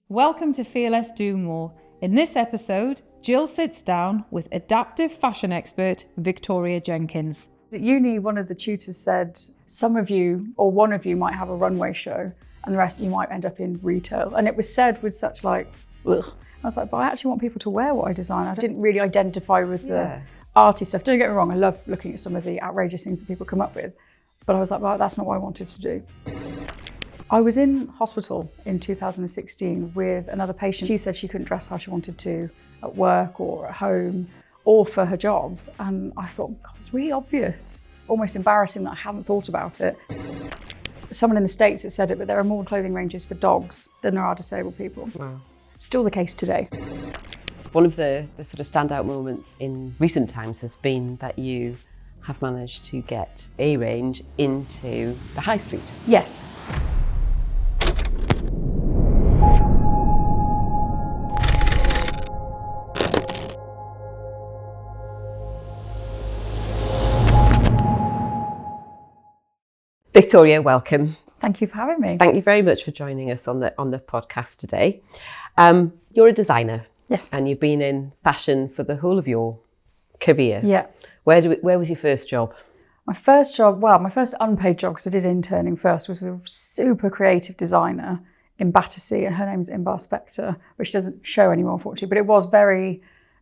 Welcome to Feel Less, Do More. In this episode, Gill sits down with adaptive fashion expert Victoria Jenkins. At uni, one of the tutors said, some of you or one of you might have a runway show and the rest of you might end up in retail. And it was said with such ugh. I was like, but I actually want people to wear what I design. I didn't really identify with the arty stuff. Don't get me wrong, I love looking at some of the outrageous things that people come up with. But I was like, well, that's not what I wanted to do. I was in hospital in 2016 with another patient. She said she couldn't dress how she wanted to at work or at home or for her job. And I thought, God, it's really obvious. Almost embarrassing that I hadn't thought about it. Someone in the States had said it, but there are more clothing ranges for dogs than there are disabled people. Wow. Still the case today. One of the sort of standout moments in recent times has been that you have managed to get a range into the high street. Yes. Victoria, welcome. Thank you for having me. Thank you very much for joining us on the podcast today. You're a designer. Yes. And you've been in fashion for the whole of your career. Yeah. Where was your first job? My first job, my first unpaid job, because I did interning first, was with a super creative designer in Battersea, and her name's Inbar Spector, which doesn't show anymore, unfortunately, but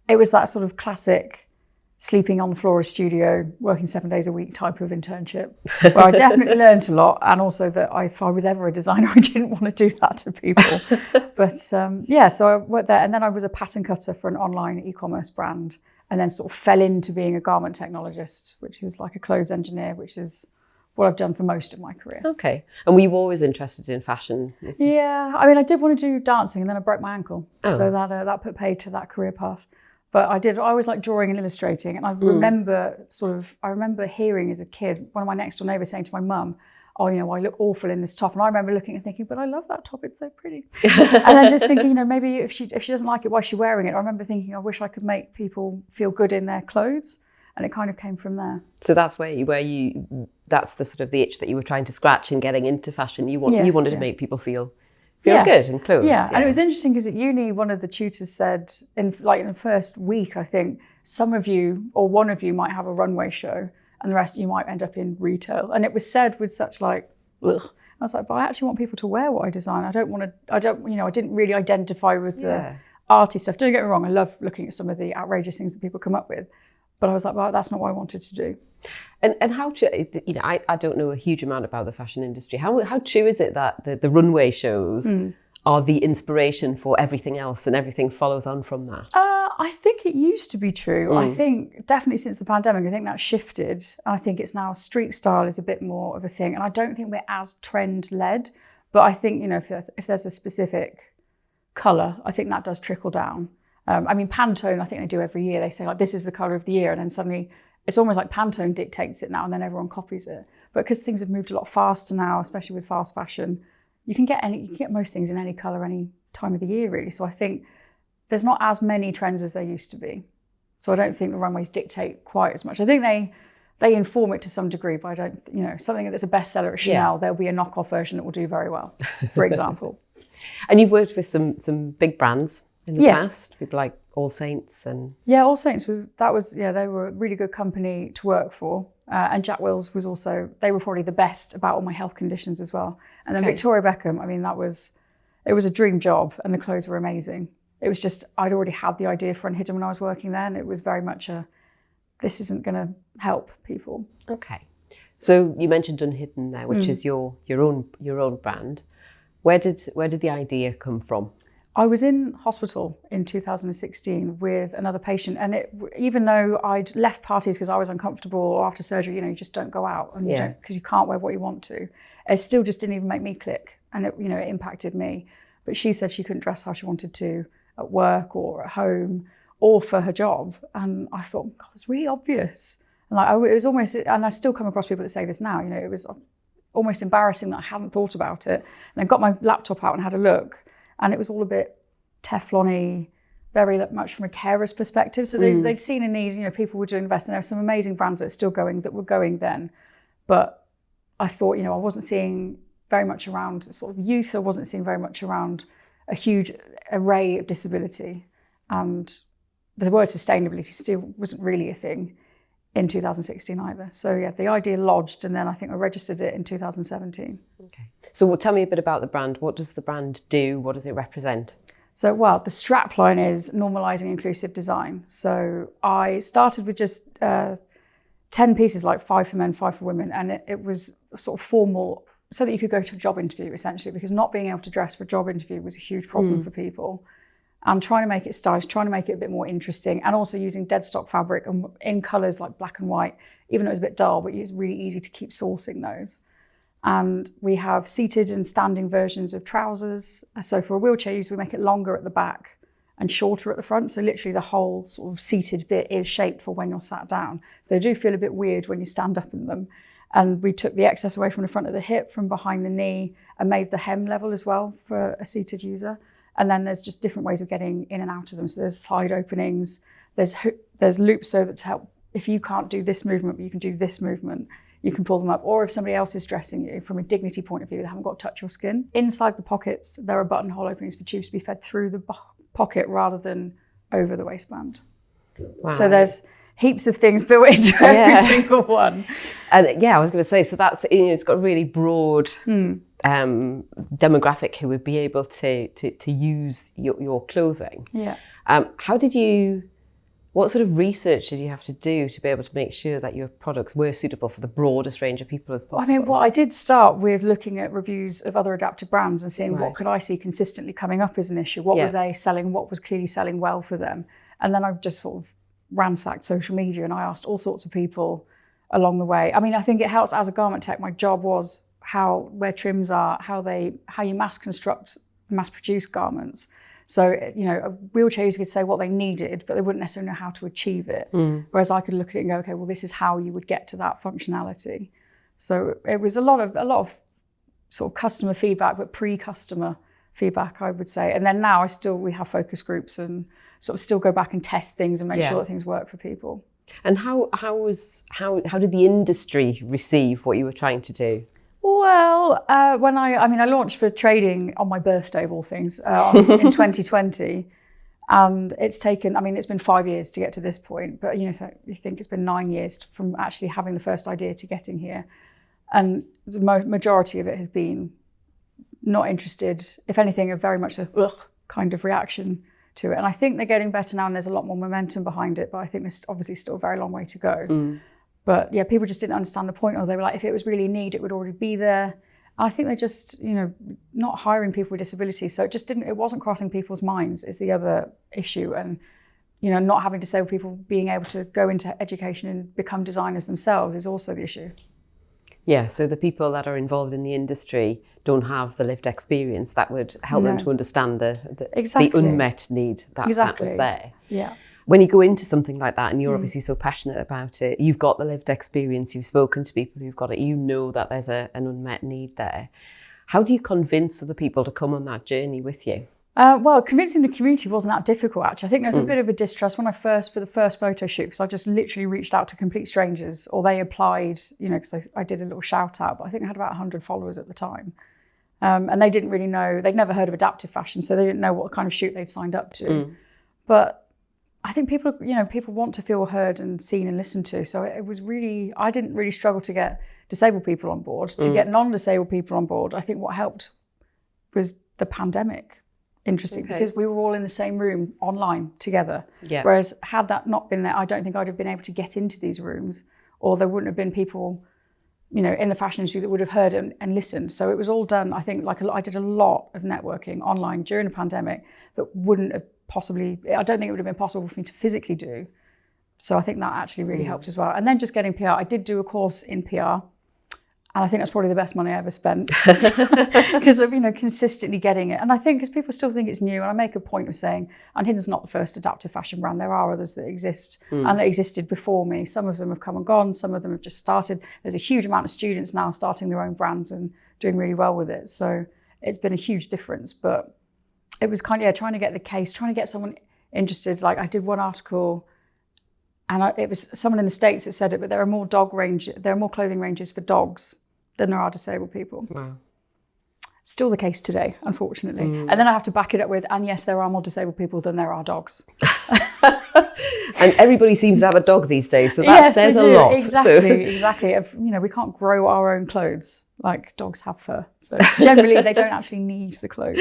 it was that sort of classic sleeping on the floor of a studio, working 7 days a week type of internship, where I definitely learned a lot, and also that if I was ever a designer, I didn't want to do that to people. But so I worked there, and then I was a pattern cutter for an online e-commerce brand, and then sort of fell into being a garment technologist, which is like a clothes engineer, which is what I've done for most of my career. Okay. And were you always interested in fashion? Yeah, I mean, I did want to do dancing, and then I broke my ankle. Oh. So that put paid to that career path. But I always like drawing and illustrating. And I remember hearing as a kid, one of my next door neighbours saying to my mum, oh, I look awful in this top. And I remember looking and thinking, but I love that top, it's so pretty. And then just thinking, maybe if she doesn't like it, why is she wearing it? I remember thinking, I wish I could make people feel good in their clothes. And it kind of came from there. So that's that's the sort of the itch that you were trying to scratch in getting into fashion. You wanted to make people feel good in clothes. Yeah, and it was interesting because at uni, one of the tutors said, in the first week, I think, some of you or one of you might have a runway show and the rest of you might end up in retail. And it was said with such ugh. I was like, but I actually want people to wear what I design. I didn't really identify with the arty stuff. Don't get me wrong, I love looking at some of the outrageous things that people come up with. But I was like, well, that's not what I wanted to do. And how true, I don't know a huge amount about the fashion industry. How true is it that the runway shows are the inspiration for everything else and everything follows on from that? I think it used to be true. I think definitely since the pandemic, I think that shifted. I think it's now street style is a bit more of a thing. And I don't think we're as trend led, but I think, if there's a specific colour, I think that does trickle down. Pantone, I think they do every year. They say like, this is the colour of the year. And then suddenly it's almost like Pantone dictates it now and then everyone copies it. But because things have moved a lot faster now, especially with fast fashion, you can get most things in any colour, any time of the year really. So I think there's not as many trends as there used to be. So I don't think the runways dictate quite as much. I think they inform it to some degree, but I don't, something that's a bestseller at Chanel, there'll be a knockoff version that will do very well, for example. And you've worked with some big brands in the past, people like All Saints and... Yeah, All Saints they were a really good company to work for. And Jack Wills was also, they were probably the best about all my health conditions as well. And then Victoria Beckham, it was a dream job and the clothes were amazing. It was just, I'd already had the idea for Unhidden when I was working there, and it was very much this isn't going to help people. Okay. So you mentioned Unhidden there, which is your own brand. Where did the idea come from? I was in hospital in 2016 with another patient, and even though I'd left parties because I was uncomfortable or after surgery, you just don't go out and because you can't wear what you want to. It still just didn't even make me click, and it impacted me. But she said she couldn't dress how she wanted to at work or at home or for her job, and I thought, God, it's really obvious. And it was almost, and I still come across people that say this now. It was almost embarrassing that I hadn't thought about it. And I got my laptop out and had a look. And it was all a bit Teflon-y, very much from a carer's perspective. So they'd seen a need, people were doing invest, and there were some amazing brands that were going then. But I thought, I wasn't seeing very much around sort of youth. I wasn't seeing very much around a huge array of disability. And the word sustainability still wasn't really a thing in 2016 either. So yeah, the idea lodged, and then I think I registered it in 2017. Okay. So tell me a bit about the brand. What does the brand do? What does it represent? So, well, the strapline is normalising inclusive design. So I started with just 10 pieces, like 5 for men, 5 for women. And it was sort of formal so that you could go to a job interview, essentially, because not being able to dress for a job interview was a huge problem for people. And trying to make it stylish, trying to make it a bit more interesting, and also using dead stock fabric and in colours like black and white, even though it was a bit dull, but it's really easy to keep sourcing those. And we have seated and standing versions of trousers. So for a wheelchair user, we make it longer at the back and shorter at the front. So literally the whole sort of seated bit is shaped for when you're sat down. So they do feel a bit weird when you stand up in them. And we took the excess away from the front of the hip, from behind the knee, and made the hem level as well for a seated user. And then there's just different ways of getting in and out of them. So there's side openings, there's loops so that to help, if you can't do this movement, but you can do this movement, you can pull them up. Or if somebody else is dressing you, from a dignity point of view, they haven't got to touch your skin. Inside the pockets, there are buttonhole openings for tubes to be fed through the pocket rather than over the waistband. Wow. So there's heaps of things built into every single one. And yeah, I was going to say, so that's, it's got a really broad demographic who would be able to use your clothing. Yeah. What sort of research did you have to do to be able to make sure that your products were suitable for the broadest range of people as possible? I mean, I did start with looking at reviews of other adaptive brands and seeing what could I see consistently coming up as an issue. What were they selling? What was clearly selling well for them? And then I just sort of ransacked social media and I asked all sorts of people along the way. I mean, I think it helps as a garment tech. My job was where trims are, how you mass produce garments. So, a wheelchair user could say what they needed, but they wouldn't necessarily know how to achieve it. Whereas I could look at it and go, okay, well, this is how you would get to that functionality. So it was a lot of sort of customer feedback, but pre-customer feedback, I would say. And then now we have focus groups and sort of still go back and test things and make sure that things work for people. And how did the industry receive what you were trying to do? Well, when I launched for trading on my birthday of all things in 2020, and it's been 5 years to get to this point, but you think it's been 9 years from actually having the first idea to getting here, and the majority of it has been not interested. If anything, a very much a kind of reaction to it, and I think they're getting better now, and there's a lot more momentum behind it. But I think there's obviously still a very long way to go. But yeah, people just didn't understand the point, or they were like, if it was really a need, it would already be there. And I think they're just, not hiring people with disabilities. So it wasn't crossing people's minds is the other issue. And, not having disabled people being able to go into education and become designers themselves is also the issue. Yeah, so the people that are involved in the industry don't have the lived experience that would help them to understand the unmet need that was there. Yeah. When you go into something like that, and you're obviously so passionate about it, you've got the lived experience, you've spoken to people who've got it, you know that there's an unmet need there. How do you convince other people to come on that journey with you? Well, convincing the community wasn't that difficult, actually. I think there's a bit of a distrust for the first photo shoot, because I just literally reached out to complete strangers, or they applied, because I did a little shout out, but I think I had about 100 followers at the time. And they didn't really know, they'd never heard of adaptive fashion, so they didn't know what kind of shoot they'd signed up to. But I think people want to feel heard and seen and listened to. So I didn't really struggle to get disabled people on board, to get non-disabled people on board. I think what helped was the pandemic. Interesting, because we were all in the same room online together. Yeah. Whereas had that not been there, I don't think I'd have been able to get into these rooms, or there wouldn't have been people, in the fashion industry that would have heard and listened. So it was all done, I think, I did a lot of networking online during the pandemic that wouldn't have I don't think it would have been possible for me to physically do. So I think that actually really helped as well. And then just getting PR. I did do a course in PR, and I think that's probably the best money I ever spent because of, consistently getting it. And I think because people still think it's new, and I make a point of saying Unhidden's not the first adaptive fashion brand. There are others that exist and that existed before me. Some of them have come and gone. Some of them have just started. There's a huge amount of students now starting their own brands and doing really well with it. So it's been a huge difference, but it was kind of, trying to get the case, trying to get someone interested. Like I did one article, and it was someone in the States that said it, but there are more clothing ranges for dogs than there are disabled people. Wow. Still the case today, unfortunately. And then I have to back it up with, and yes, there are more disabled people than there are dogs. And everybody seems to have a dog these days, so that says a lot. Exactly. We can't grow our own clothes like dogs have fur. So generally, they don't actually need the clothes.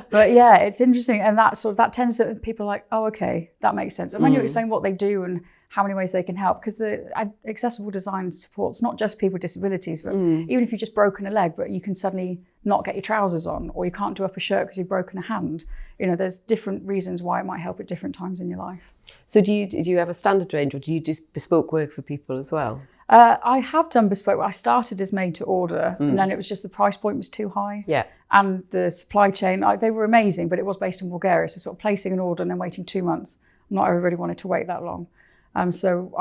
But yeah, it's interesting, and that tends to people are like, oh, okay, that makes sense. And when you explain what they do and how many ways they can help, because the accessible design supports not just people with disabilities, but even if you've just broken a leg, but you can suddenly not get your trousers on, or you can't do up a shirt because you've broken a hand. There's different reasons why it might help at different times in your life. So do you have a standard range, or do you do bespoke work for people as well? I have done bespoke. I started as made to order, and then it was just the price point was too high. Yeah. And the supply chain, they were amazing, but it was based in Bulgaria. So sort of placing an order and then waiting 2 months. Not everybody wanted to wait that long. So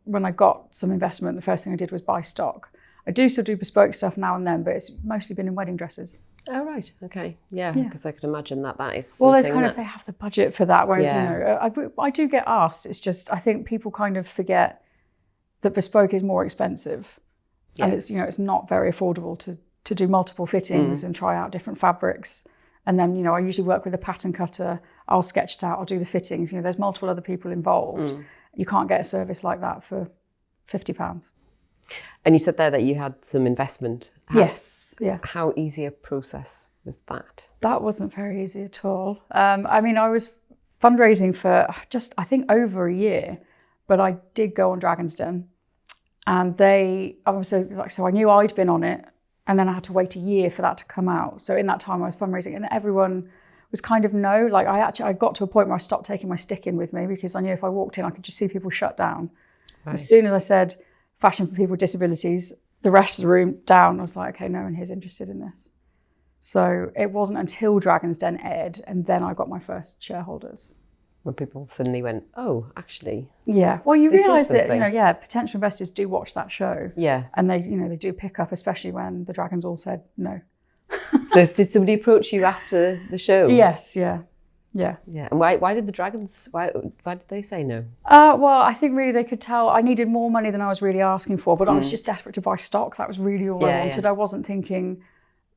when I got some investment, the first thing I did was buy stock. I do still do bespoke stuff now and then, but it's mostly been in wedding dresses. Oh, right. Okay. Yeah, because I could imagine that is well, there's they have the budget for that. Whereas, I do get asked. It's just, I think people kind of forget that bespoke is more expensive. Yeah. And it's not very affordable to do multiple fittings and try out different fabrics. And then, I usually work with a pattern cutter. I'll sketch it out, I'll do the fittings. There's multiple other people involved. You can't get a service like that for £50. And you said there that you had some investment. Yes, yeah. How easy a process was that? That wasn't very easy at all. I was fundraising for just, I think, over a year, but I did go on Dragon's Den, and so I knew I'd been on it, and then I had to wait a year for that to come out. So in that time I was fundraising, and everyone was kind of no. Like I got to a point where I stopped taking my stick in with me, because I knew if I walked in, I could just see people shut down. Right. As soon as I said fashion for people with disabilities, the rest of the room down. I was like, okay, no one here's interested in this. So it wasn't until Dragon's Den aired, and then I got my first shareholders. When people suddenly went, oh, actually. Yeah. Well, you realise that, potential investors do watch that show. Yeah. And they do pick up, especially when the Dragons all said no. So did somebody approach you after the show? Yes, yeah. Yeah. Yeah. And why did the Dragons, why did they say no? Well, I think really they could tell I needed more money than I was really asking for, but I was just desperate to buy stock. That was really all I wanted. Yeah. I wasn't thinking,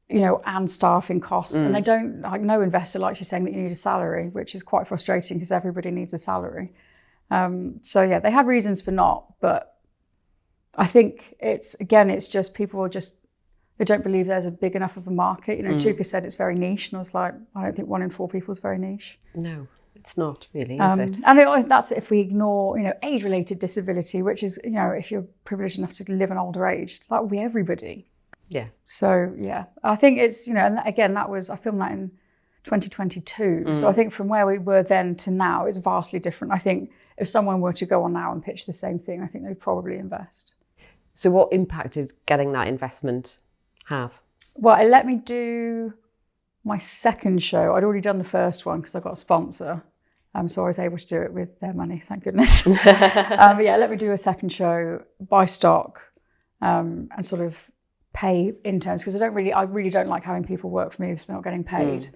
and staffing costs. And they don't, no investor likes you saying that you need a salary, which is quite frustrating because everybody needs a salary. They had reasons for not, but I think it's just people are just, they don't believe there's a big enough of a market. Chuka said it's very niche, and I was like, I don't think 1 in 4 people is very niche. No, it's not really, is it? And that's if we ignore, age-related disability, which is, if you're privileged enough to live an older age, that would be everybody. Yeah. So yeah, I think it's, and again, I filmed that in 2022. So I think from where we were then to now, it's vastly different. I think if someone were to go on now and pitch the same thing, I think they'd probably invest. So what impact did getting that investment have? Well, it let me do my second show. I'd already done the first one because I got a sponsor. So I was able to do it with their money, thank goodness. But yeah, let me do a second show, buy stock, and sort of pay interns, because I really don't like having people work for me if they're not getting paid.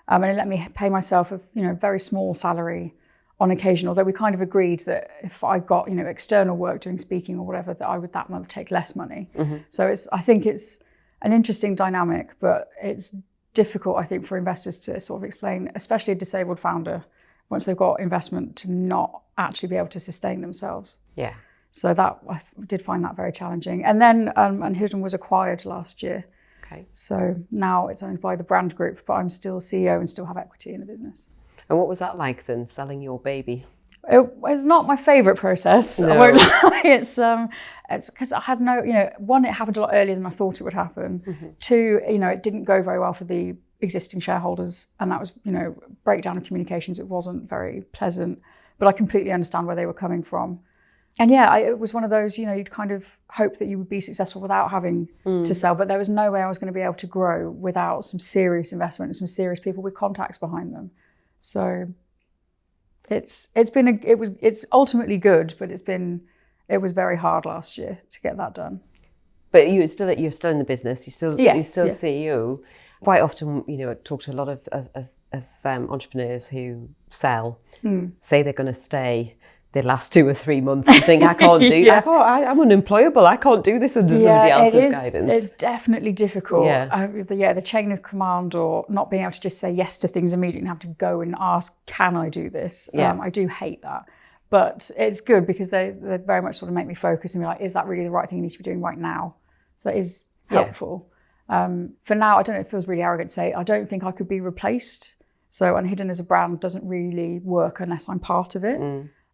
And it let me pay myself a very small salary on occasion, although we kind of agreed that if I got external work doing speaking or whatever, that I would that month take less money. So I think it's an interesting dynamic, but it's difficult, I think, for investors to sort of explain, especially a disabled founder, once they've got investment, to not actually be able to sustain themselves. Yeah. So that I did find that very challenging. And then Unhidden was acquired last year. Okay. So now it's owned by the brand group, but I'm still CEO and still have equity in the business. And what was that like then, selling your baby? It's not my favourite process. No. I won't lie. It's because I had no, one, it happened a lot earlier than I thought it would happen. 2, it didn't go very well for the existing shareholders, and that was, breakdown of communications. It wasn't very pleasant, but I completely understand where they were coming from. And yeah, it was one of those, you'd kind of hope that you would be successful without having to sell, but there was no way I was going to be able to grow without some serious investment and some serious people with contacts behind them. So it's ultimately good, but it was very hard last year to get that done. But you're still in the business. You're still CEO. Quite often, I talk to a lot of entrepreneurs who sell, say they're going to stay, they last 2 or 3 months and think, I can't do that. I'm unemployable. I can't do this under somebody else's guidance. It's definitely difficult. Yeah. The chain of command, or not being able to just say yes to things immediately and have to go and ask, can I do this? I do hate that. But it's good because they very much sort of make me focus and be like, is that really the right thing you need to be doing right now? So that is helpful. For now, I don't know, it feels really arrogant to say, I don't think I could be replaced. So Unhidden as a brand doesn't really work unless I'm part of it.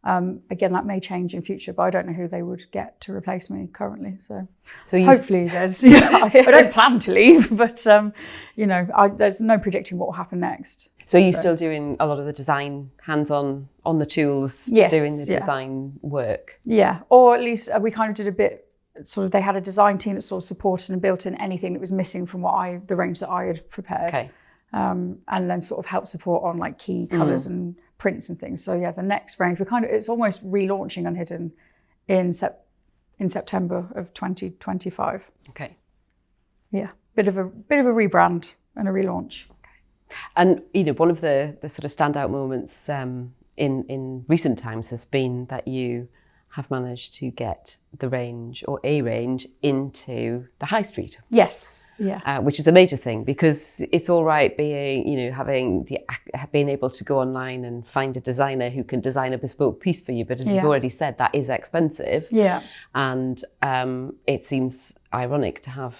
Again, that may change in future, but I don't know who they would get to replace me currently. So hopefully there's, I don't plan to leave, but there's no predicting what will happen next. So you're still doing a lot of the design, hands-on on the tools, doing the design work? Yeah, or at least we kind of did a bit, sort of, they had a design team that sort of supported and built in anything that was missing from the range that I had prepared. Okay. And then sort of help support on like key colours and prints and things. So the next range, it's almost relaunching Unhidden in September of 2025. Okay. Yeah, bit of a rebrand and a relaunch. And one of the sort of standout moments in recent times has been that you have managed to get the range, or a range, into the high street. Yes, yeah. Which is a major thing, because it's all right being, being able to go online and find a designer who can design a bespoke piece for you. But as you've already said, that is expensive. Yeah. And it seems ironic to have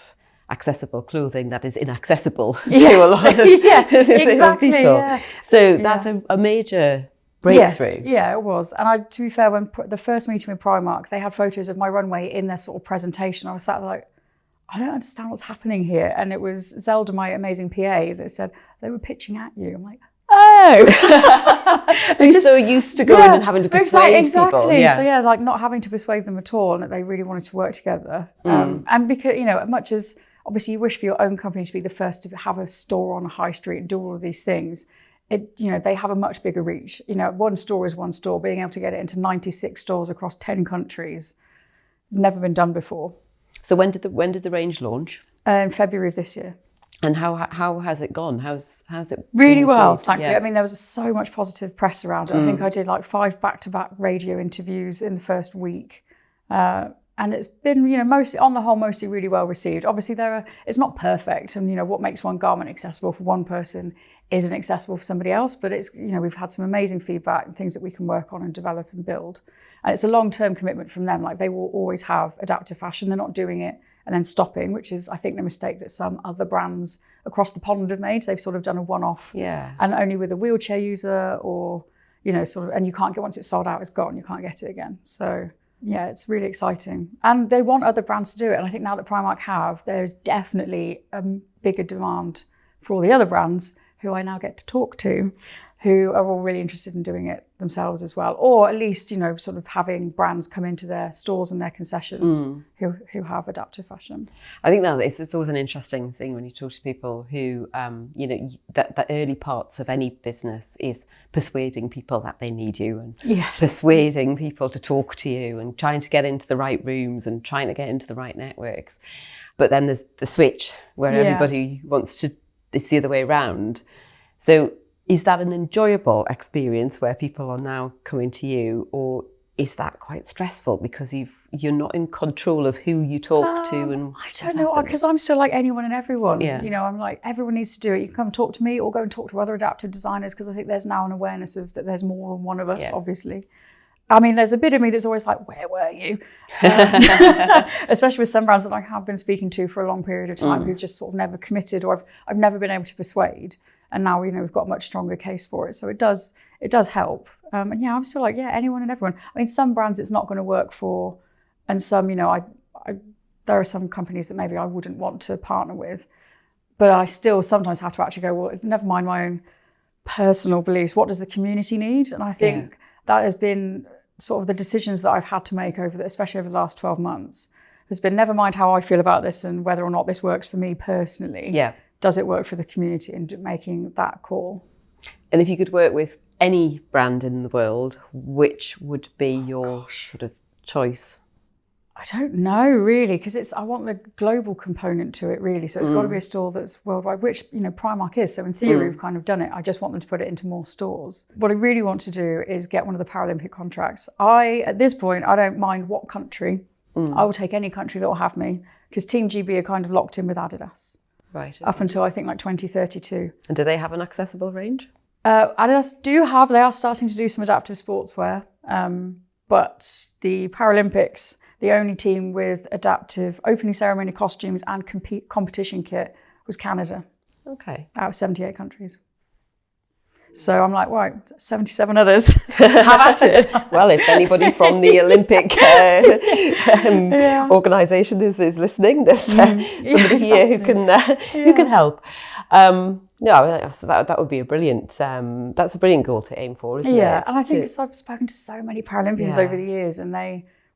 accessible clothing that is inaccessible to a lot of exactly, people. Yeah. So that's a major breakthrough. Yes, yeah, it was. And to be fair, when the first meeting with Primark, they had photos of my runway in their sort of presentation. I was sat there like, I don't understand what's happening here. And it was Zelda, my amazing PA, that said, they were pitching at you. I'm like, oh. You're so used to going and having to persuade people. Yeah. So like not having to persuade them at all, and that they really wanted to work together. And because, much as obviously you wish for your own company to be the first to have a store on a high street and do all of these things, they have a much bigger reach. One store is one store. Being able to get it into 96 stores across 10 countries has never been done before. So when did the range launch? In February of this year. And how has it gone? How's it really well, received? thankfully. I mean, there was so much positive press around it. I think I did like 5 back-to-back radio interviews in the first week. And it's been, mostly, on the whole, mostly really well received. Obviously, it's not perfect. And, what makes one garment accessible for one person isn't accessible for somebody else. But it's, we've had some amazing feedback and things that we can work on and develop and build. And it's a long-term commitment from them. Like, they will always have adaptive fashion. They're not doing it and then stopping, which is, I think, the mistake that some other brands across the pond have made. They've sort of done a one-off. Yeah. And only with a wheelchair user, or, and you can't get, once it's sold out, it's gone. You can't get it again. So yeah, it's really exciting. And they want other brands to do it. And I think now that Primark have, there's definitely a bigger demand for all the other brands who I now get to talk to, who are all really interested in doing it themselves as well. Or at least, sort of having brands come into their stores and their concessions who have adaptive fashion. I think that it's always an interesting thing when you talk to people who, that the early parts of any business is persuading people that they need you, and persuading people to talk to you, and trying to get into the right rooms and trying to get into the right networks. But then there's the switch where everybody wants to, it's the other way around. So is that an enjoyable experience where people are now coming to you, or is that quite stressful because you're not in control of who you talk to? And I don't know, because I'm still like anyone and everyone. I'm like, everyone needs to do it. You can come talk to me or go and talk to other adaptive designers, because I think there's now an awareness of that there's more than one of us, obviously. I mean, there's a bit of me that's always like, where were you? Especially with some brands that I have been speaking to for a long period of time who've just sort of never committed, or I've never been able to persuade. And now, we've got a much stronger case for it. So it does help. And I'm still like, anyone and everyone. I mean, some brands it's not going to work for, and some, there are some companies that maybe I wouldn't want to partner with, but I still sometimes have to actually go, well, never mind my own personal beliefs. What does the community need? And I think that has been sort of the decisions that I've had to make especially over the last 12 months. Has been, never mind how I feel about this and whether or not this works for me personally. Yeah. Does it work for the community, and making that call? And if you could work with any brand in the world, which would be your sort of choice? I don't know really, because I want the global component to it really. So it's got to be a store that's worldwide, which, you know, Primark is. So in theory, we've kind of done it. I just want them to put it into more stores. What I really want to do is get one of the Paralympic contracts. At this point, I don't mind what country. I will take any country that will have me, because Team GB are kind of locked in with Adidas. Right. Up until I think like 2032. And do they have an accessible range? Adidas they are starting to do some adaptive sportswear. But the Paralympics, the only team with adaptive opening ceremony costumes and competition kit was Canada. Okay. Out of 78 countries. So I'm like, right, 77 others. Have at it. Well, if anybody from the Olympic organisation is listening, there's somebody here who can help. That would be a brilliant. That's a brilliant goal to aim for, isn't it? Yeah, and I think I've spoken to so many Paralympians over the years, and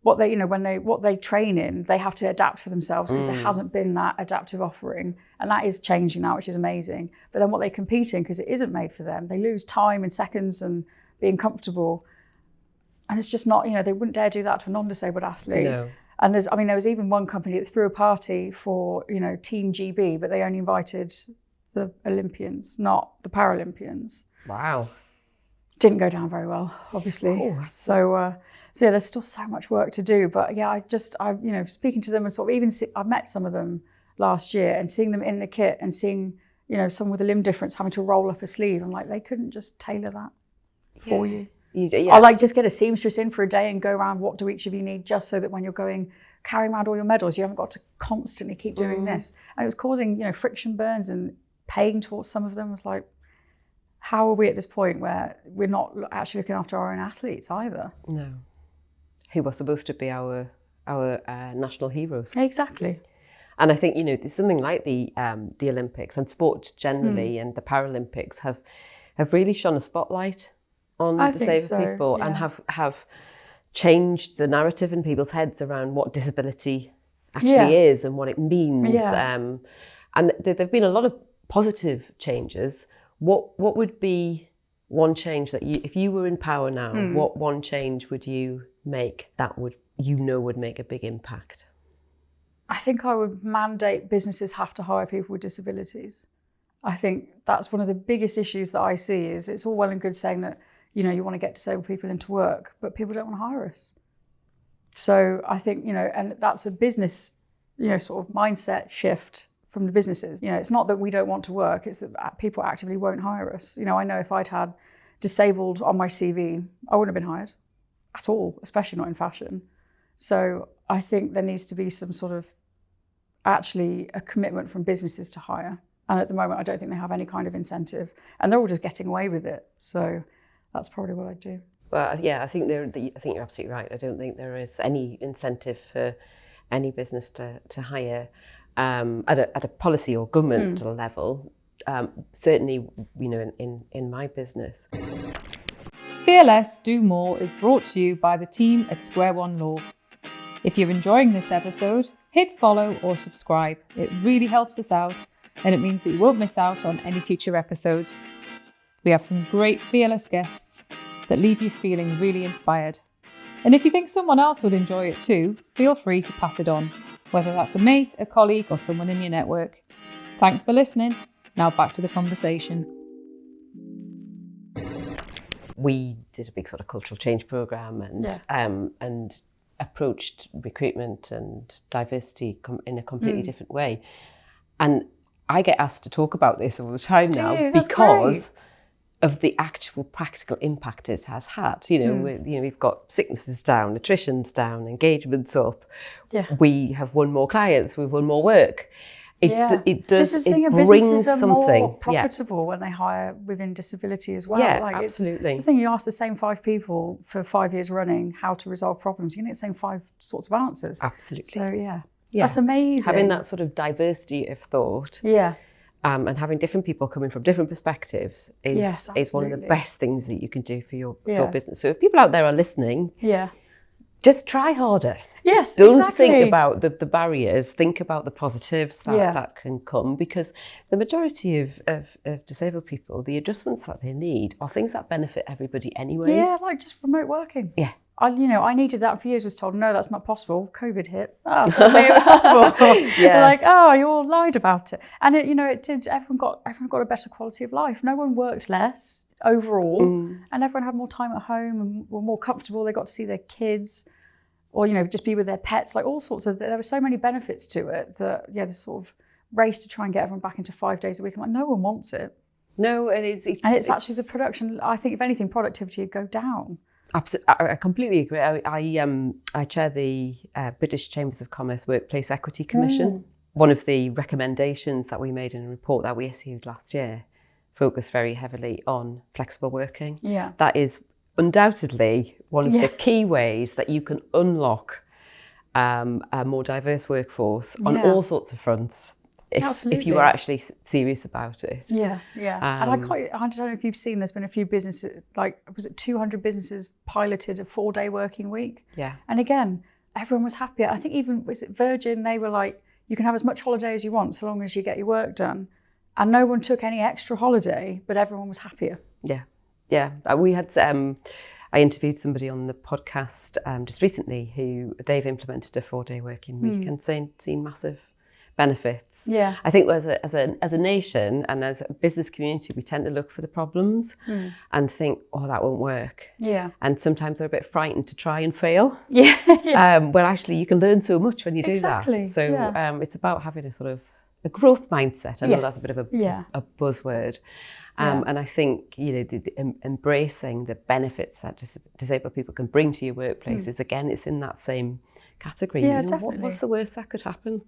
what they train in, they have to adapt for themselves, because there hasn't been that adaptive offering, and that is changing now, which is amazing. But then what they compete in, because it isn't made for them, they lose time and seconds and being comfortable, and it's just not. You know, they wouldn't dare do that to a non-disabled athlete. No. And there was even one company that threw a party for, you know, Team GB, but they only invited the Olympians, not the Paralympians. Wow. Didn't go down very well, obviously. So there's still so much work to do. But yeah, I speaking to them and sort of I met some of them last year, and seeing them in the kit and seeing, you know, someone with a limb difference having to roll up a sleeve. I'm like, they couldn't just tailor that for you. Or like just get a seamstress in for a day and go around, what do each of you need, just so that when you're going, carrying around all your medals, you haven't got to constantly keep doing this. And it was causing, you know, friction burns and pain towards some of them. Was like, how are we at this point where we're not actually looking after our own athletes either? No. Who were supposed to be our national heroes. Exactly. And I think, you know, there's something like the Olympics and sport generally and the Paralympics have really shone a spotlight on disabled people and have changed the narrative in people's heads around what disability actually is and what it means. And there've been a lot of positive changes. What would be one change that if you were in power now, what one change would you make that would make a big impact? I think I would mandate businesses have to hire people with disabilities. I think that's one of the biggest issues that I see. Is it's all well and good saying that, you know, you want to get disabled people into work, but people don't want to hire us. So I think, you know, and that's a business, you know, sort of mindset shift from the businesses. You know, it's not that we don't want to work, it's that people actively won't hire us. You know, I know if I'd had disabled on my CV, I wouldn't have been hired at all, especially not in fashion. So I think there needs to be some sort of actually a commitment from businesses to hire. And at the moment, I don't think they have any kind of incentive, and they're all just getting away with it. So that's probably what I'd do. Well, yeah, I think you're absolutely right. I don't think there is any incentive for any business to hire at a policy or governmental level. Certainly, you know, in my business. Fear Less, Do More is brought to you by the team at Square One Law. If you're enjoying this episode, hit follow or subscribe. It really helps us out, and it means that you won't miss out on any future episodes. We have some great fearless guests that leave you feeling really inspired. And if you think someone else would enjoy it too, feel free to pass it on, whether that's a mate, a colleague, or someone in your network. Thanks for listening. Now back to the conversation. We did a big sort of cultural change programme and approached recruitment and diversity in a completely different way. And I get asked to talk about this all the time now because of the actual practical impact it has had. You know, we've got sicknesses down, attrition's down, engagement's up. Yeah. We have won more clients, we've won more work. It does. It brings businesses are something more profitable when they hire within disability as well. Yeah, like absolutely. It's the thing, you ask the same 5 people for 5 years running how to resolve problems, you get the same 5 sorts of answers. Absolutely. So that's amazing. Having that sort of diversity of thought. Yeah. And having different people coming from different perspectives is one of the best things that you can do for your business. So if people out there are listening, just try harder. Yes, Don't think about the barriers, think about the positives that can come, because the majority of disabled people, the adjustments that they need are things that benefit everybody anyway. Yeah, like just remote working. Yeah. I needed that for years, was told, no, that's not possible. COVID hit. Oh, suddenly it was possible. They're like, oh, you all lied about it. And it did, everyone got a better quality of life. No one worked less overall, and everyone had more time at home and were more comfortable. They got to see their kids, or, just be with their pets, like all sorts of, there were so many benefits to it that, this sort of race to try and get everyone back into 5 days a week. I'm like, no one wants it. No, it is. It's actually the production. I think if anything, productivity would go down. Absolutely, I completely agree. I chair the British Chambers of Commerce Workplace Equity Commission. One of the recommendations that we made in a report that we issued last year focused very heavily on flexible working. Yeah. That is undoubtedly one of the key ways that you can unlock a more diverse workforce on all sorts of fronts. If you are actually serious about it. Yeah. And I don't know if you've seen, there's been a few businesses, like, was it 200 businesses piloted a 4-day working week? Yeah. And again, everyone was happier. I think even, was it Virgin, they were like, you can have as much holiday as you want so long as you get your work done. And no one took any extra holiday, but everyone was happier. Yeah. We had, I interviewed somebody on the podcast just recently who they've implemented a 4-day working week and seen massive benefits. Yeah. I think as a nation and as a business community, we tend to look for the problems and think, oh, that won't work. Yeah. And sometimes they're a bit frightened to try and fail. Yeah. Where actually you can learn so much when you do that. So it's about having a sort of a growth mindset. I know that's a bit of a buzzword. And I think, embracing the benefits that disabled people can bring to your workplace is, again, it's in that same category. Yeah, definitely. What's the worst that could happen?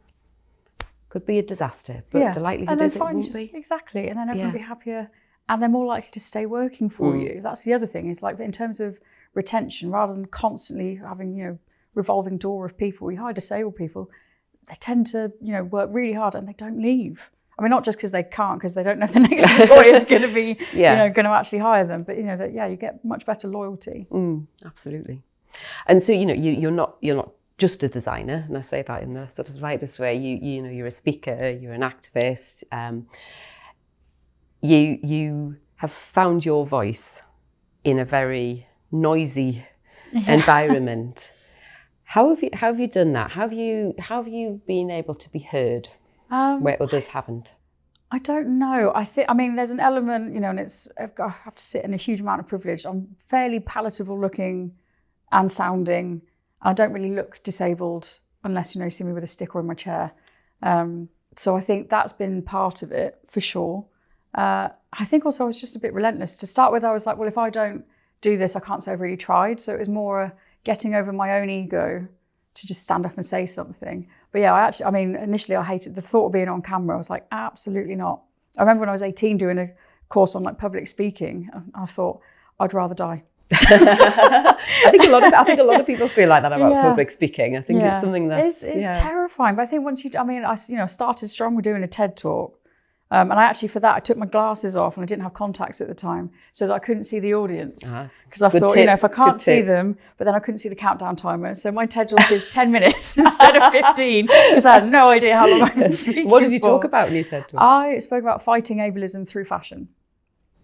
Could be a disaster, but the likelihood is it won't be. Exactly, and then everyone will be happier, and they're more likely to stay working for you. That's the other thing. Is like, in terms of retention, rather than constantly having revolving door of people, we hire disabled people. They tend to work really hard and they don't leave. I mean, not just because they can't, because they don't know if the next employer is going to be going to actually hire them. But you get much better loyalty. Absolutely. And so you're not just a designer, and I say that in the sort of lightest way. You're a speaker, you're an activist. You have found your voice in a very noisy environment. How have you done that? How have you been able to be heard where others haven't? I don't know. I mean, there's an element, and I have to sit in a huge amount of privilege. I'm fairly palatable looking and sounding. I don't really look disabled unless, you see me with a sticker in my chair. So I think that's been part of it, for sure. I think also I was just a bit relentless. To start with, I was like, well, if I don't do this, I can't say I've really tried. So it was more getting over my own ego to just stand up and say something. But initially I hated the thought of being on camera. I was like, absolutely not. I remember when I was 18 doing a course on public speaking, I thought I'd rather die. I think a lot of people feel like that about public speaking. I think it's something that's it's terrifying. But I think once I started strong with doing a TED talk, and I actually, for that, I took my glasses off and I didn't have contacts at the time, so that I couldn't see the audience, because I thought, if I can't see them, but then I couldn't see the countdown timer. So my TED talk is 10 minutes instead of 15, because I had no idea how long I was speaking. What did you talk about in your TED talk? I spoke about fighting ableism through fashion.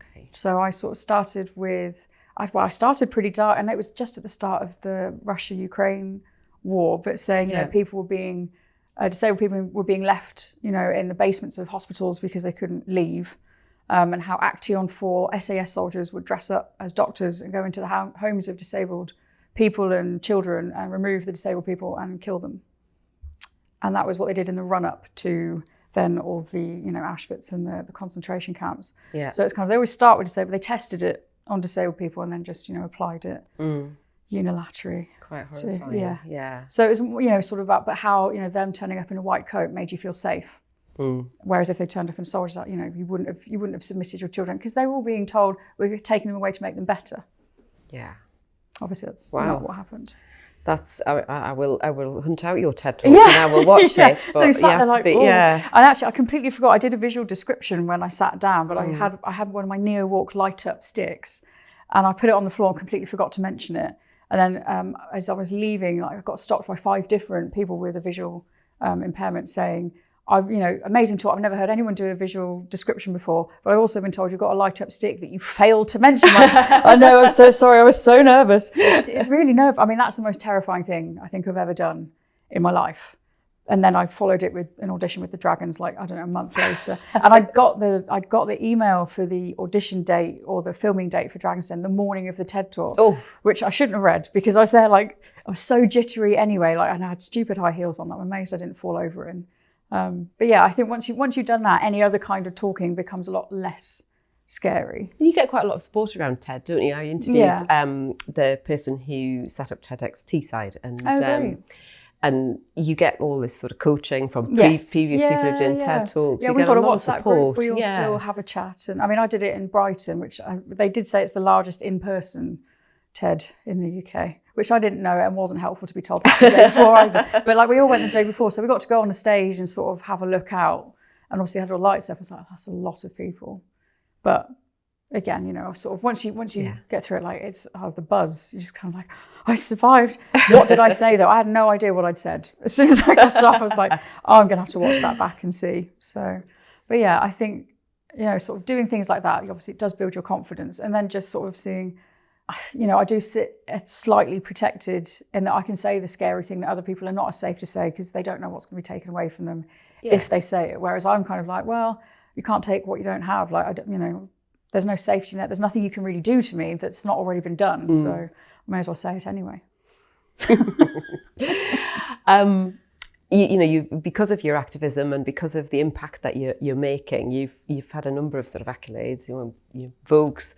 Okay. So I sort of started with. I started pretty dark, and it was just at the start of the Russia-Ukraine war, but saying disabled people were being left, in the basements of hospitals because they couldn't leave, and how Action 4 SAS soldiers would dress up as doctors and go into the homes of disabled people and children and remove the disabled people and kill them. And that was what they did in the run-up to then all the, Auschwitz and the concentration camps. Yeah. So it's they always start with disabled. They tested it on disabled people and then just applied it unilaterally. Quite horrifying. Yeah. So it was sort of about, but how them turning up in a white coat made you feel safe. Whereas if they turned up in soldiers, you wouldn't have submitted your children, because they were all being told we're taking them away to make them better. Yeah. Obviously that's not what happened. That's I will hunt out your TED talk and I will watch it. But so you sat there like, and actually I completely forgot. I did a visual description when I sat down, but I had one of my Neo Walk light up sticks, and I put it on the floor and completely forgot to mention it. And then as I was leaving, I got stopped by 5 different people with a visual impairment saying, amazing talk. I've never heard anyone do a visual description before, but I've also been told you've got a light up stick that you failed to mention. I know, I'm so sorry, I was so nervous. It's really nerve. I mean, that's the most terrifying thing I think I've ever done in my life. And then I followed it with an audition with the Dragons, like, I don't know, a month later. And I got the email for the audition date or the filming date for Dragon's Den the morning of the TED Talk, which I shouldn't have read because I was there, like, I was so jittery anyway, like, and I had stupid high heels on. I'm amazed I didn't fall over in. But yeah, I think once you've done that, any other kind of talking becomes a lot less scary. You get quite a lot of support around TED, don't you? I interviewed the person who set up TEDx Teesside, and you get all this sort of coaching from previous people who've done TED Talks. Yeah, we've got a WhatsApp group. We all still have a chat. And I mean, I did it in Brighton, which they did say it's the largest in-person TED in the UK, which I didn't know and wasn't helpful to be told that the day before either. But like, we all went the day before, so we got to go on the stage and sort of have a look out. And obviously had all the lights up. I was like, that's a lot of people. But again, you know, sort of once you get through it, like, it's the buzz. You just kind of like, I survived. What did I say though? I had no idea what I'd said. As soon as I got off, I was like, I'm going to have to watch that back and see. So, but yeah, I think, you know, sort of doing things like that, obviously it does build your confidence. And then just sort of seeing, you know, I do sit slightly protected in that I can say the scary thing that other people are not as safe to say because they don't know what's going to be taken away from them if they say it. Whereas I'm kind of like, well, you can't take what you don't have. Like, you know, there's no safety net. There's nothing you can really do to me that's not already been done. So I may as well say it anyway. You because of your activism and because of the impact that you're making, you've had a number of sort of accolades. You know, Vogue's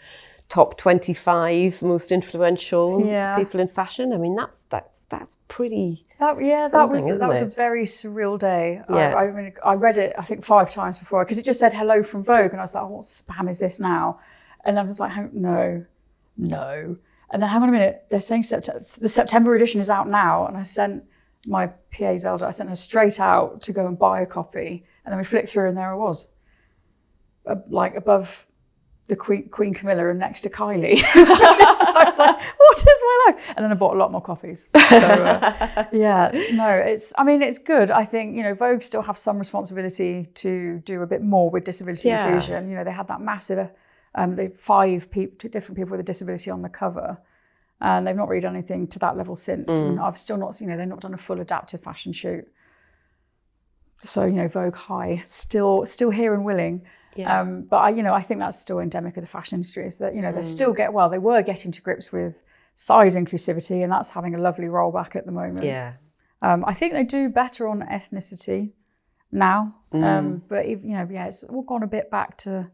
top 25 most influential people in fashion. I mean, that's pretty. That was a very surreal day. Yeah. I read it I think 5 times before because it just said hello from Vogue, and I was like, oh, what spam is this now? And I was like, no. And then hang on a minute, they're saying the September edition is out now, and I sent my PA Zelda, I sent her straight out to go and buy a copy, and then we flicked through and there I was, like above the Queen Camilla and next to Kylie. I was like, what is my life? And then I bought a lot more copies. So it's good. I think, you know, Vogue still have some responsibility to do a bit more with disability inclusion. You know, they had that massive, 5 different people with a disability on the cover. And they've not really done anything to that level since. And I've still not, you know, they've not done a full adaptive fashion shoot. So, you know, Vogue High, still here and willing. Yeah. But I think that's still endemic of the fashion industry is that, you know, they were getting to grips with size inclusivity, and that's having a lovely rollback at the moment. Yeah. I think they do better on ethnicity now. But, you know, it's all gone a bit back to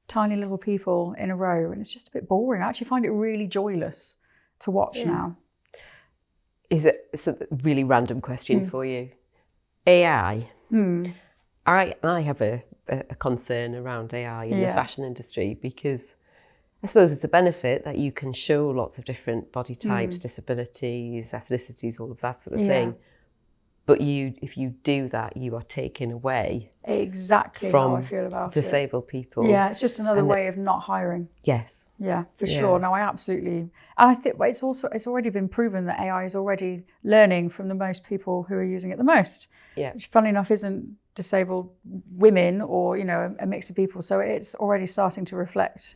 tiny little people in a row, and it's just a bit boring. I actually find it really joyless to watch now. It's a really random question for you. AI. I have a concern around AI in the fashion industry because I suppose it's a benefit that you can show lots of different body types, disabilities, ethnicities, all of that sort of thing. But if you do that, you are taking away exactly from how I feel about disabled people. Yeah, it's just another way of not hiring. Yes. Yeah, for sure. No, I absolutely, and I think it's already been proven that AI is already learning from the most people who are using it the most. Yeah. Which, funnily enough, isn't disabled women or, you know, a mix of people. So it's already starting to reflect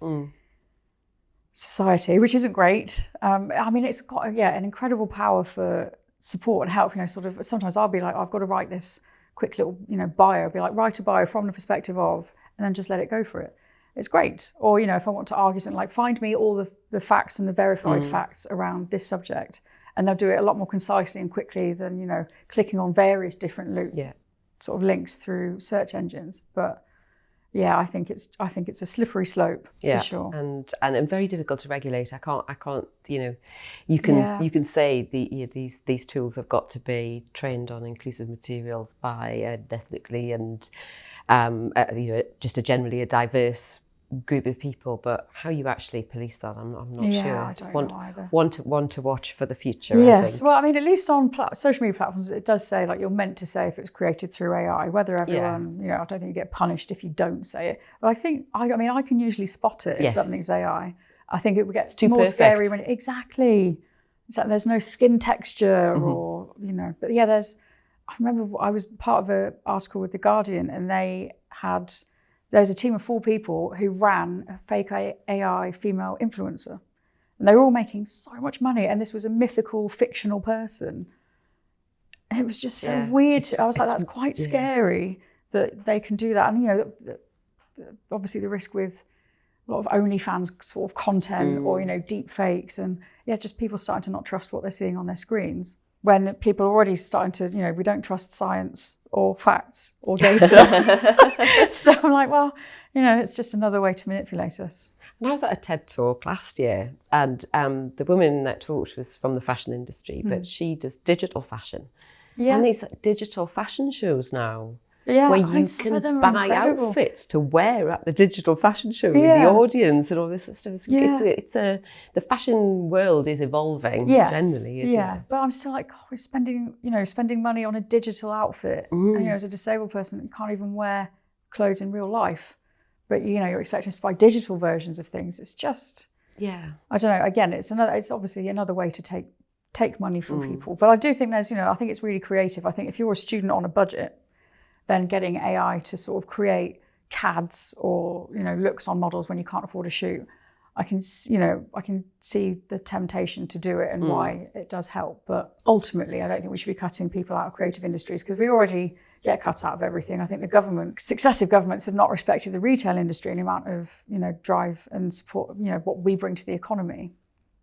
society, which isn't great. I mean, it's got an incredible power for support and help. You know, sort of sometimes I'll be like, I've got to write this quick little, you know, bio. I'll be like, write a bio from the perspective of, and then just let it go for it. It's great. Or, you know, if I want to argue something, like, find me all the facts and the verified facts around this subject, and they'll do it a lot more concisely and quickly than, you know, clicking on various different sort of links through search engines. But yeah, I think it's a slippery slope for sure, and very difficult to regulate. I can't. You know, you can say these tools have got to be trained on inclusive materials by ethnically and just generally a diverse group of people, but how you actually police that, I'm not sure. I don't know either. One to watch for the future. Yes, well, I mean, at least on social media platforms, it does say, like, you're meant to say if it was created through AI. Whether everyone, you know, I don't think you get punished if you don't say it. But I think, I can usually spot it if something's AI. I think it gets more perfect. Scary when exactly. There's no skin texture or, you know, but yeah, there's. I remember I was part of an article with The Guardian, and there's a team of 4 people who ran a fake AI female influencer. And they were all making so much money. And this was a mythical, fictional person. And it was just so weird. I was like, that's quite scary that they can do that. And, you know, obviously the risk with a lot of OnlyFans sort of content or, you know, deep fakes and just people starting to not trust what they're seeing on their screens. When people are already starting to, you know, we don't trust science or facts or data. So I'm like, well, you know, it's just another way to manipulate us. And I was at a TED talk last year, and the woman that talked was from the fashion industry, but she does digital fashion. Yeah. And these digital fashion shows now, where you can buy outfits to wear at the digital fashion show with the audience and all this sort of stuff. The fashion world is evolving generally, isn't it? But I'm still like, we're spending money on a digital outfit. And, you know, as a disabled person, you can't even wear clothes in real life. But, you know, you're expecting us to buy digital versions of things. It's just, I don't know. Again, it's obviously another way to take money from people. But I do think there's, you know, I think it's really creative. I think if you're a student on a budget, then getting AI to sort of create CADs or, you know, looks on models when you can't afford a shoot, I can see the temptation to do it and why it does help. But ultimately, I don't think we should be cutting people out of creative industries because we already get cuts out of everything. I think successive governments have not respected the retail industry and the amount of, you know, drive and support, you know, what we bring to the economy.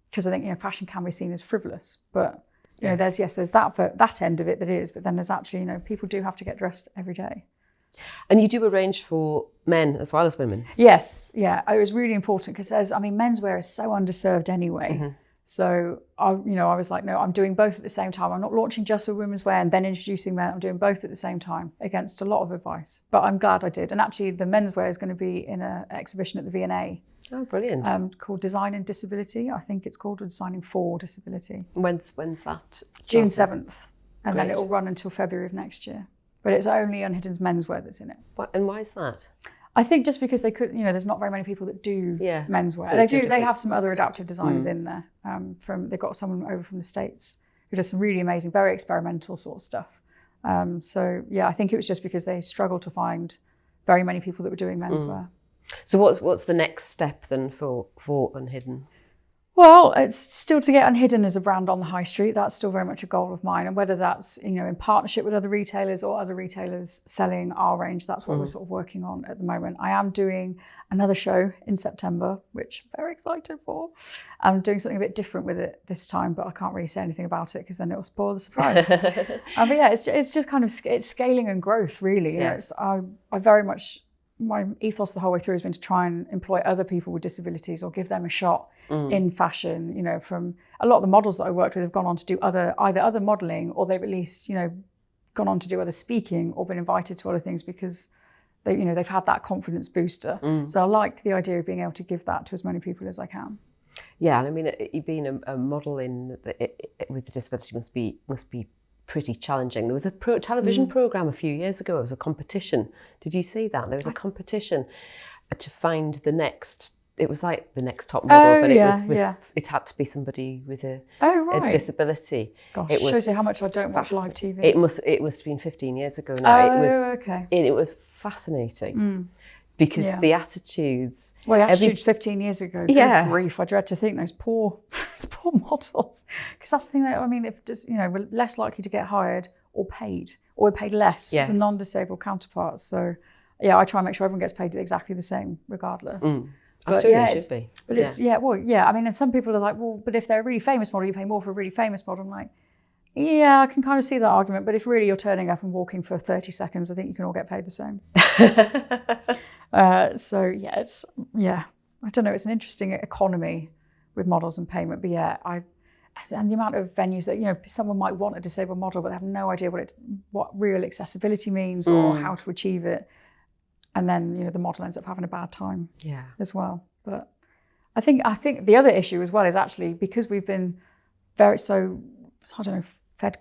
Because I think, you know, fashion can be seen as frivolous, but you know, there's that end of it that is, but then there's actually, you know, people do have to get dressed every day. And you do arrange for men as well as women? Yes, yeah. It was really important because menswear is so underserved anyway. So I was like, no, I'm doing both at the same time. I'm not launching just for women's wear and then introducing men. I'm doing both at the same time against a lot of advice. But I'm glad I did. And actually the menswear is going to be in an exhibition at the V&A. Oh, brilliant. Called Design and Disability. I think it's called Designing for Disability. When's that? June 7th. And then it'll run until February of next year. But it's only Unhidden's menswear that's in it. And why is that? I think just because they could, you know, there's not very many people that do menswear. So they have some other adaptive designers in there. They've got someone over from the States who does some really amazing, very experimental sort of stuff. So yeah, I think it was just because they struggled to find very many people that were doing menswear. So what's the next step then for Unhidden? Well, it's still to get Unhidden as a brand on the high street. That's still very much a goal of mine. And whether that's, you know, in partnership with other retailers or other retailers selling our range, that's what we're sort of working on at the moment. I am doing another show in September, which I'm very excited for. I'm doing something a bit different with it this time, but I can't really say anything about it because then it'll spoil the surprise. But yeah, it's just kind of, it's scaling and growth, really. You know, I very much, my ethos the whole way through has been to try and employ other people with disabilities or give them a shot in fashion. You know, from a lot of the models that I worked with have gone on to do either other modelling, or they've at least, you know, gone on to do other speaking or been invited to other things because they, you know, they've had that confidence booster. So I like the idea of being able to give that to as many people as I can. Yeah, and I mean, being a model with a disability must be pretty challenging. There was a television programme a few years ago. It was a competition. Did you see that? There was a competition to find the next. It was like the next top model, but it had to be somebody with a disability. Gosh, it shows you how much I don't watch live TV. It must have been 15 years ago now. It was fascinating. Because the attitudes... Well, the attitudes 15 years ago, good grief, I dread to think those poor models. Because that's the thing that, I mean, if just, you know, we're less likely to get hired or paid less than non-disabled counterparts. So, yeah, I try and make sure everyone gets paid exactly the same, regardless. But it should be. But it's, I mean, and some people are like, well, but if they're a really famous model, you pay more for a really famous model. I'm like, yeah, I can kind of see that argument. But if really you're turning up and walking for 30 seconds, I think you can all get paid the same. So yeah, I don't know. It's an interesting economy with models and payment, but and the amount of venues that, you know, someone might want a disabled model, but they have no idea what real accessibility means or how to achieve it, and then, you know, the model ends up having a bad time as well. But I think the other issue as well is actually because we've been fed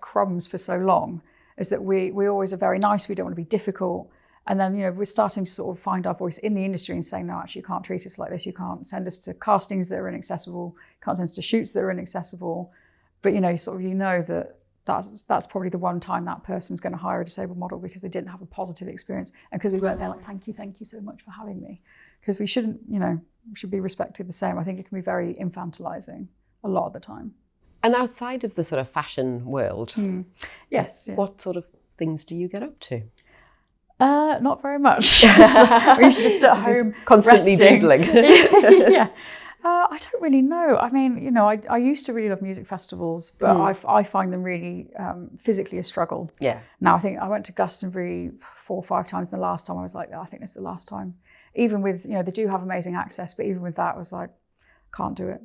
crumbs for so long, is that we always are very nice. We don't want to be difficult. And then, you know, we're starting to sort of find our voice in the industry and saying, no, actually, you can't treat us like this. You can't send us to castings that are inaccessible. You can't send us to shoots that are inaccessible. But, you know, sort of, you know that that's probably the one time that person's going to hire a disabled model, because they didn't have a positive experience, and because we weren't there like, thank you so much for having me. Because we shouldn't, we should be respected the same. I think it can be very infantilizing a lot of the time. And outside of the sort of fashion world, yes, what sort of things do you get up to? Not very much. We should just at home constantly doodling. Yeah. I don't really know. I mean, I used to really love music festivals, but I find them really physically a struggle. Yeah. Now, I think I went to Glastonbury 4 or 5 times, and the last time I was like, I think this is the last time. Even with, they do have amazing access, but even with that, I was like, can't do it.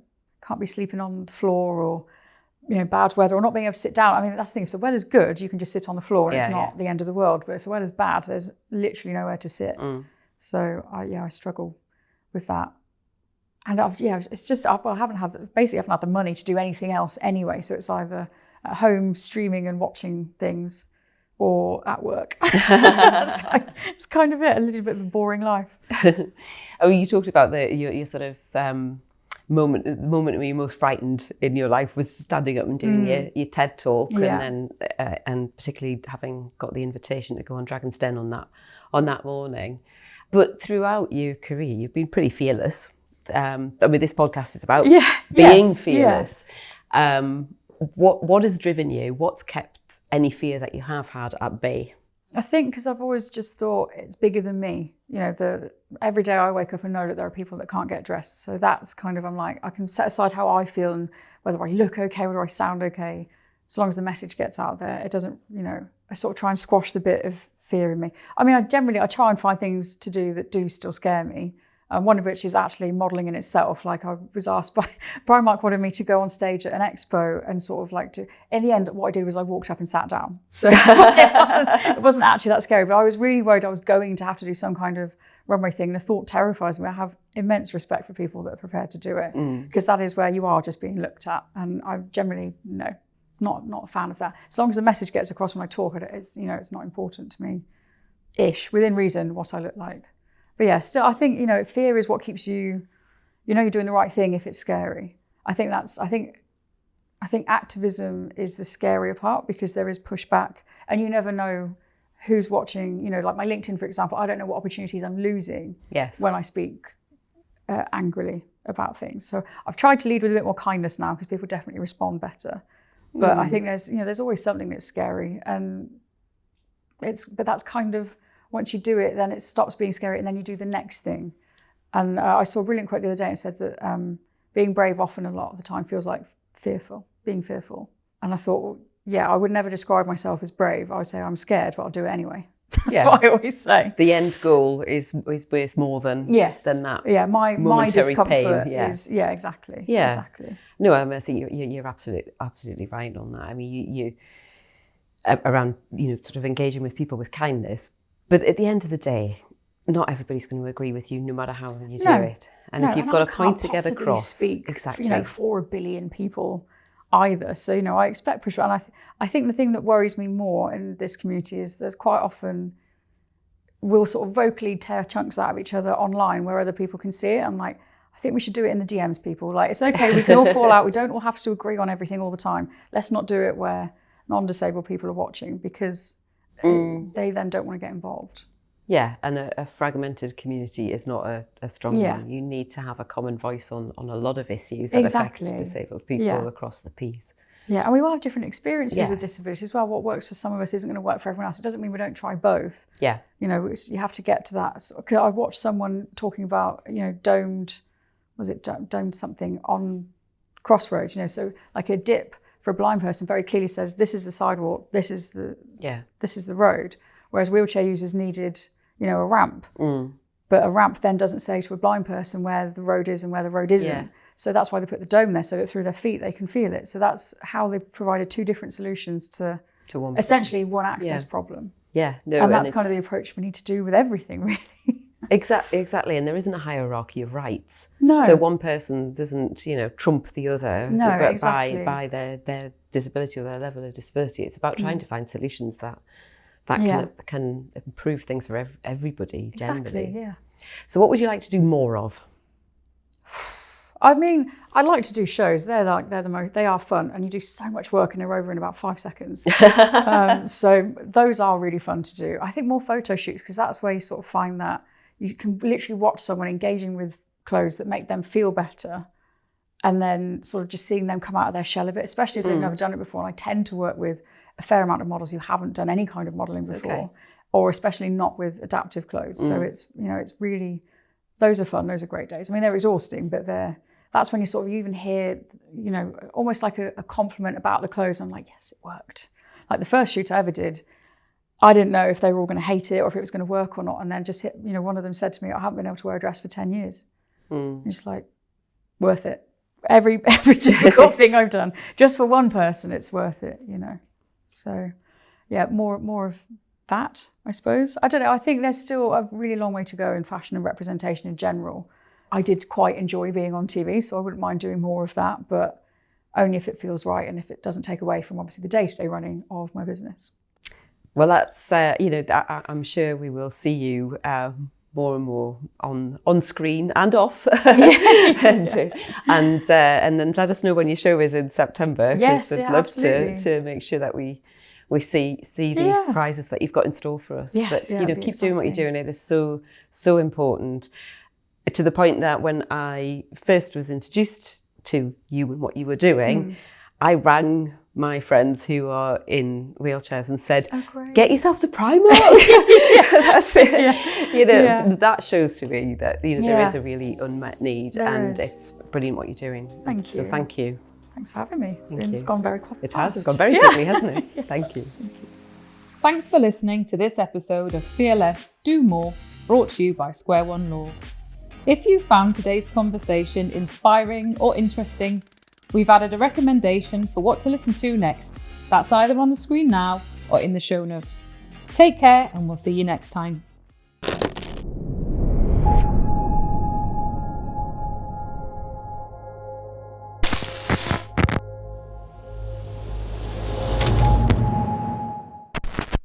Can't be sleeping on the floor, or, bad weather, or not being able to sit down. I mean, that's the thing. If the weather's good, you can just sit on the floor and it's not the end of the world. But if the weather's bad, there's literally nowhere to sit. So, I struggle with that. And it's just, I haven't had the money to do anything else anyway. So it's either at home streaming and watching things, or at work. It's kind of it, a little bit of a boring life. You talked about your sort of the moment where you're most frightened in your life was standing up and doing your TED talk, and then and particularly having got the invitation to go on Dragon's Den on that morning. But throughout your career, you've been pretty fearless. I mean, this podcast is about being fearless. What has driven you? What's kept any fear that you have had at bay? I think because I've always just thought it's bigger than me. Every day I wake up and know that there are people that can't get dressed. So that's kind of, I'm like, I can set aside how I feel and whether I look okay, whether I sound okay, as long as the message gets out there. It doesn't, I sort of try and squash the bit of fear in me. I mean, I try and find things to do that do still scare me. One of which is actually modelling in itself. Like, I was asked by Primark wanted me to go on stage at an expo and sort of like in the end, what I did was I walked up and sat down. So it wasn't actually that scary, but I was really worried I was going to have to do some kind of runway thing. The thought terrifies me. I have immense respect for people that are prepared to do it, because that is where you are just being looked at. And I generally, not a fan of that. As long as the message gets across when I talk, it's not important to me, within reason, what I look like. But yeah, still, I think, fear is what keeps you, you're doing the right thing if it's scary. I think activism is the scarier part, because there is pushback and you never know who's watching. Like my LinkedIn, for example, I don't know what opportunities I'm losing when I speak angrily about things. So I've tried to lead with a bit more kindness now, because people definitely respond better. But I think there's always something that's scary, but that's kind of, once you do it, then it stops being scary, and then you do the next thing. And I saw a brilliant quote the other day. It said that being brave often, a lot of the time, feels like being fearful. And I thought, I would never describe myself as brave. I would say I'm scared, but I'll do it anyway. That's what I always say. The end goal is worth more than that. Yeah, my discomfort is exactly. Yeah, exactly. No, I think you're absolutely right on that. I mean, you around sort of engaging with people with kindness. But at the end of the day, not everybody's going to agree with you, no matter how you do it. And if you've got a point to get across, speak, exactly, for 1 billion people either. So I expect pushback. And I think the thing that worries me more in this community is there's quite often we'll sort of vocally tear chunks out of each other online where other people can see it. I'm like, I think we should do it in the DMs, people. Like, it's okay, we can all fall out. We don't all have to agree on everything all the time. Let's not do it where non-disabled people are watching, because they then don't want to get involved. Yeah, and a fragmented community is not a strong one. You need to have a common voice on a lot of issues that affect disabled people across the piece. Yeah, and we all have different experiences with disability as well. What works for some of us isn't going to work for everyone else. It doesn't mean we don't try both. Yeah. You have to get to that. So, I watched someone talking about, domed something on Crossroads, so like a dip for a blind person very clearly says, this is the sidewalk, this is the road. Whereas wheelchair users needed, a ramp. But a ramp then doesn't say to a blind person where the road is and where the road isn't. Yeah. So that's why they put the dome there, so that through their feet they can feel it. So that's how they provided two different solutions to one essentially one access problem. Yeah, no, and that's kind of the approach we need to do with everything, really. Exactly, and there isn't a hierarchy of rights. No. So one person doesn't, trump the other. No, exactly. By their disability or their level of disability. It's about trying to find solutions that can improve things for everybody generally. Exactly, yeah. So what would you like to do more of? I mean, I like to do shows. They are fun, and you do so much work and they're over in about 5 seconds. So those are really fun to do. I think more photo shoots, because that's where you sort of find that you can literally watch someone engaging with clothes that make them feel better, and then sort of just seeing them come out of their shell a bit, especially if they've never done it before. And I tend to work with a fair amount of models who haven't done any kind of modelling before, or especially not with adaptive clothes. So it's, you know, it's really, those are fun. Those are great days. I mean, they're exhausting, but that's when you even hear, you know, almost like a compliment about the clothes. I'm like, yes, it worked. Like the first shoot I ever did, I didn't know if they were all going to hate it or if it was going to work or not. And then one of them said to me, I haven't been able to wear a dress for 10 years. It's like, worth it. Every difficult thing I've done, just for one person, it's worth it, you know. So yeah, more of that, I suppose. I don't know, I think there's still a really long way to go in fashion and representation in general. I did quite enjoy being on TV, so I wouldn't mind doing more of that, but only if it feels right and if it doesn't take away from obviously the day-to-day running of my business. Well, that's, you know, I'm sure we will see you more and more on screen and off. And then let us know when your show is in September. Yes, I'd yeah, love absolutely. to make sure that we see these surprises that you've got in store for us. Yes, but, yeah, you know, it'd be keep doing what you're exciting. doing. It is so important, to the point that when I first was introduced to you and what you were doing, I rang my friends who are in wheelchairs and said, get yourself to Primark. That's it. Yeah. You know, Yeah. that shows to me that, you know, Yeah. there is a really unmet need, There and is. it's brilliant what you're doing. Thank So you. thank you. Thanks for having me. It's you. gone very quick. It has. It's gone very quickly, hasn't it? Thank you. Thanks for listening to this episode of Fear Less, Do More, brought to you by Square One Law. If you found today's conversation inspiring or interesting, we've added a recommendation for what to listen to next. That's either on the screen now or in the show notes. Take care, and we'll see you next time.